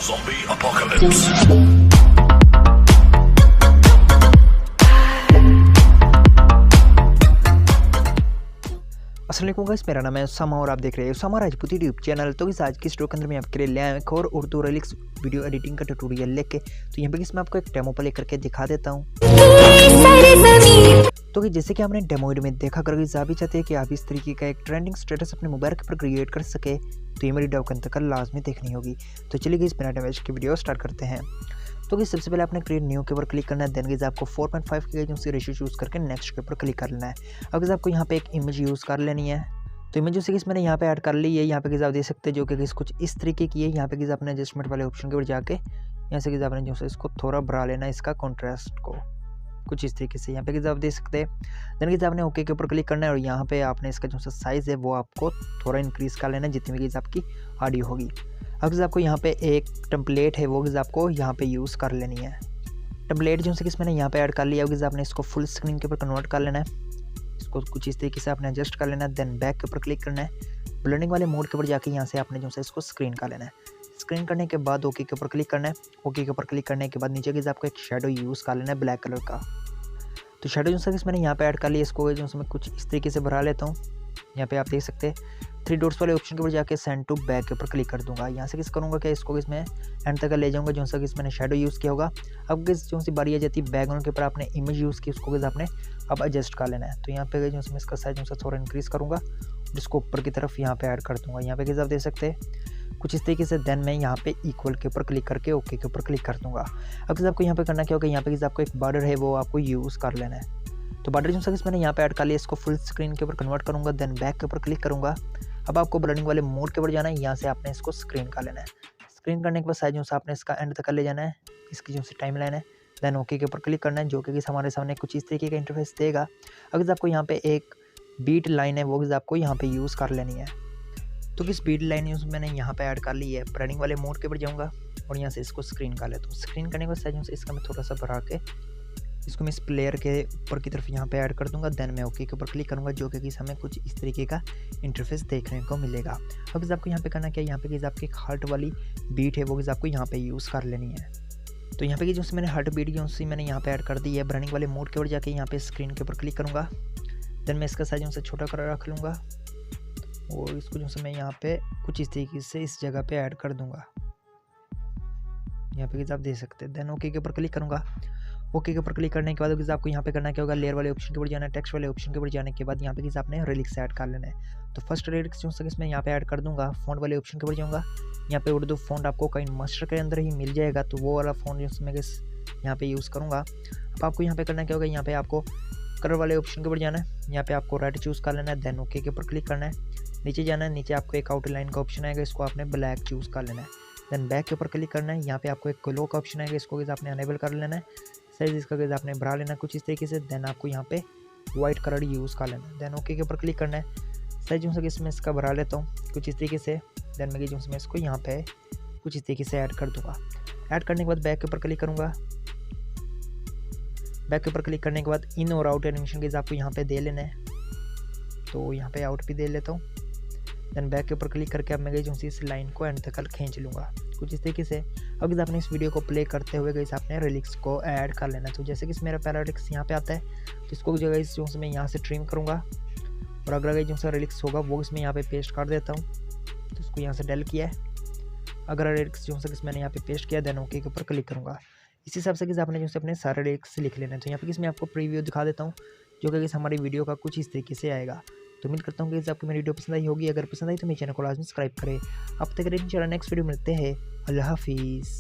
Zombie apocalypse. अस्सलाम वालेकुम guys, मेरा नाम है उसामा और आप देख रहे हैं उसामा राजपूत यूट्यूब चैनल। तो इस आज की स्टोरी के अंदर मैं आपके लिए ले आया एक और उर्दू रिलिक्स वीडियो एडिटिंग का ट्यूटोरियल लेके। तो यहाँ पे मैं आपको एक डेमो प्ले करके दिखा देता हूँ। तो कि जैसे कि आपने डेमो में देखा कर आप भी चाहते हैं कि आप इस तरीके का एक ट्रेंडिंग स्टेटस अपने मोबाइल के ऊपर क्रिएट कर सके, तो ये मेरी वीडियो अंत लाजमी देखनी होगी। तो चलिए इस बिना टाइम वेस्ट की वीडियो स्टार्ट करते हैं। तो सबसे पहले आपने क्रिएट न्यू के ऊपर क्लिक करना है। देन गाइस आपको 4.5 की जो रेशियो चूज़ करके नेक्स्ट के ऊपर क्लिक कर लेना है। अब गाइस आपको यहाँ पे एक इमेज यूज़ कर लेनी है। तो इमेज जैसे कि मैंने यहाँ पे ऐड कर ली है। यहाँ पे आप देख सकते हैं जो कि कुछ इस तरीके की है। यहाँ पे आपने एडजस्टमेंट वाले ऑप्शन के ऊपर जाके यहाँ से आपने जो है इसको थोड़ा बढ़ा लेना है, इसका कॉन्ट्रास्ट को कुछ इस तरीके से। यहाँ पे आप देख सकते हैं। देन आपने ओके के ऊपर क्लिक करना है और यहाँ पे आपने इसका जो साइज़ है वो आपको थोड़ा इंक्रीज़ कर लेना है जितनी भी आपकी ऑडियो होगी। अब आपको यहाँ पे एक टेम्पलेट है वो आपको यहाँ पे यूज़ कर लेनी है। टेम्पलेट जो है मैंने यहाँ पे ऐड कर लिया। अब आपने इसको फुल स्क्रीन के ऊपर कन्वर्ट कर लेना है। इसको कुछ इस तरीके से आपने एडजस्ट कर लेना है। देन बैक के ऊपर क्लिक करना है। ब्लेंडिंग वाले मोड के ऊपर जाके यहाँ से आपने जो है इसको स्क्रीन कर लेना है। स्क्रीन करने के बाद ओके के ऊपर क्लिक करना है। ओके के ऊपर क्लिक करने के बाद नीचे की आपको एक शेडो यूज़ कर लेना है ब्लैक कलर का। तो शेडो जो है मैंने यहाँ पे ऐड कर लिया। इसको जो मैं कुछ इस तरीके से बढ़ा लेता हूँ। यहाँ पे आप देख सकते हैं 3 डॉट्स वाले ऑप्शन के ऊपर जाके सेंड टू बैक के ऊपर क्लिक कर दूंगा। यहाँ से करूँगा क्या, इसको इसमें एंड तक ले जाऊँगा जो सा मैंने शेडो यूज़ किया होगा। अब जो सी बारी आ जाती है बैकग्राउंड के ऊपर आपने इमेज यूज़ की, उसको आपने अब एडजस्ट कर लेना है। तो यहाँ पे जो मैं इसका साइज थोड़ा इंक्रीज़ करूँगा और इसको ऊपर की तरफ यहाँ पे ऐड कर दूँगा। यहाँ पे आप देख सकते हैं कुछ इस तरीके से। देन मैं यहाँ पे इक्वल के ऊपर क्लिक करके ओके के ऊपर क्लिक कर दूँगा। अब आपको यहाँ पे करना क्या होगा, यहाँ पे आपको एक बॉर्डर है वो आपको यूज़ कर लेना है। तो बॉर्डर जो मैंने यहाँ पे ऐड कर लिया, इसको फुल स्क्रीन के ऊपर कन्वर्ट करूँगा। देन बैक के ऊपर क्लिक करूँगा। अब आपको ब्लेंडिंग वाले मोड के ऊपर जाना है। यहाँ से आपने इसको स्क्रीन कर लेना है। स्क्रीन करने के बाद साइज जो आपने इसका एंड तक ले जाना है, इसकी जो टाइम लाइन है। देन ओके के ऊपर क्लिक करना है जो कि हमारे सामने कुछ इस तरीके का इंटरफेस देगा। अगर आपको यहाँ पे एक बीट लाइन है वो आपको यहाँ पे यूज़ कर लेनी है। तो किस बीट लाइन यूज़ मैंने यहाँ पे ऐड कर ली है। ब्लेंडिंग वाले मोड के ऊपर जाऊँगा और यहाँ से इसको स्क्रीन कर लेता हूँ। स्क्रीन करने के बाद साइज इसका मैं थोड़ा सा बढ़ा के इसको मैं इस प्लेयर के ऊपर की तरफ यहाँ पे ऐड कर दूंगा। देन मैं ओके के ऊपर क्लिक करूँगा जो कि हमें कुछ इस तरीके का इंटरफेस देखने को मिलेगा। अब आपको यहाँ पे करना क्या है, यहाँ पे आपकी एक हार्ट वाली बीट है वो आपको यहाँ पे यूज़ कर लेनी है। तो यहाँ पे जो मैंने हार्ट बीट जो मैंने यहाँ पे ऐड कर दी है। ब्लेंडिंग वाले मोड के ऊपर जाके यहाँ पे स्क्रीन के ऊपर क्लिक करूँगा। देन मैं इसका साइज से छोटा कर रख लूँगा और इसको जो मैं यहाँ पे कुछ इस तरीके से इस जगह पे ऐड कर दूँगा। यहाँ पे आप देख सकते हैं। देन ओके के ऊपर क्लिक करूँगा। ओके के ऊपर क्लिक करने के बाद आपको यहाँ पे करना क्या होगा, लेयर वाले ऑप्शन के ऊपर जाना है। टेक्स्ट वाले ऑप्शन के ऊपर जाने के बाद यहाँ पे आपने रिलिक्स ऐड कर लेना है। तो फर्स्ट रिलिक्स जो मैं यहाँ पे ऐड कर दूँगा। फ़ॉन्ट वाले ऑप्शन के ऊपर जाऊँगा। यहाँ पे उर्दू फ़ॉन्ट आपको काइनमास्टर के अंदर ही मिल जाएगा, तो वो वाला फ़ॉन्ट जो मैं यहाँ पे यूज़ करूँगा। अब आपको यहाँ पे करना क्या होगा, यहाँ पे आपको कलर वाले ऑप्शन के ऊपर जाना है। यहाँ पे आपको रेड चूज़ कर लेना है। देन ओके के ऊपर क्लिक करना है। नीचे जाना है, नीचे आपको एक आउटलाइन का ऑप्शन आएगा, इसको आपने ब्लैक चूज़ कर लेना है। देन बैक के ऊपर क्लिक करना है। यहाँ पे आपको एक ग्लो का ऑप्शन आएगा, इसको आपने अनेबल कर लेना है। साइज इसका आपने बढ़ा लेना है कुछ इस तरीके से। देन आपको यहाँ पे वाइट कलर यूज़ कर लेना है। देन ओके के ऊपर क्लिक करना है। साइज जो है इसमें इसका बढ़ा लेता हूँ कुछ इस तरीके से। देन मैं जो मैं इसको यहाँ पे कुछ इस तरीके से ऐड कर दूँगा। ऐड करने के बाद बैक के ऊपर क्लिक करूँगा। बैक के ऊपर क्लिक करने के बाद इन और आउट एनिमेशन के आपको यहाँ पे दे लेना है। तो यहाँ पे आउट भी दे लेता हूँ। देन बैक के ऊपर क्लिक करके अब मैं जो इस लाइन को एंड तक खींच लूँगा कुछ इस तरीके से। अब आपने इस वीडियो को प्ले करते हुए गाइस आपने रिलिक्स को ऐड कर लेना है। तो जैसे कि मेरा पहला रिलिक्स यहाँ पे आता है, तो इसको जो गाइस जो मैं यहाँ से ट्रिम करूँगा और अगर जो सा रिलिक्स होगा वो इसमें यहाँ पे पेस्ट कर देता हूँ। तो इसको यहाँ से डेल किया है। अगर रिलिक्स जो मैंने यहाँ पे पेस्ट किया देन ओके के ऊपर क्लिक करूँगा। इसी हिसाब से आपने जो अपने सारे रिलिक्स लिख लेना है। तो यहाँ पे मैं आपको प्रीव्यू दिखा देता हूँ जो कि हमारी वीडियो का कुछ इस तरीके से आएगा। तो उम्मीद करता हूँ कि आपको मेरी वीडियो पसंद आई होगी। अगर पसंद आई तो मेरे चैनल को लाजमी सब्सक्राइब करें। अब तक चलो नेक्स्ट वीडियो मिलते हैं। अल्लाह हाफिज़।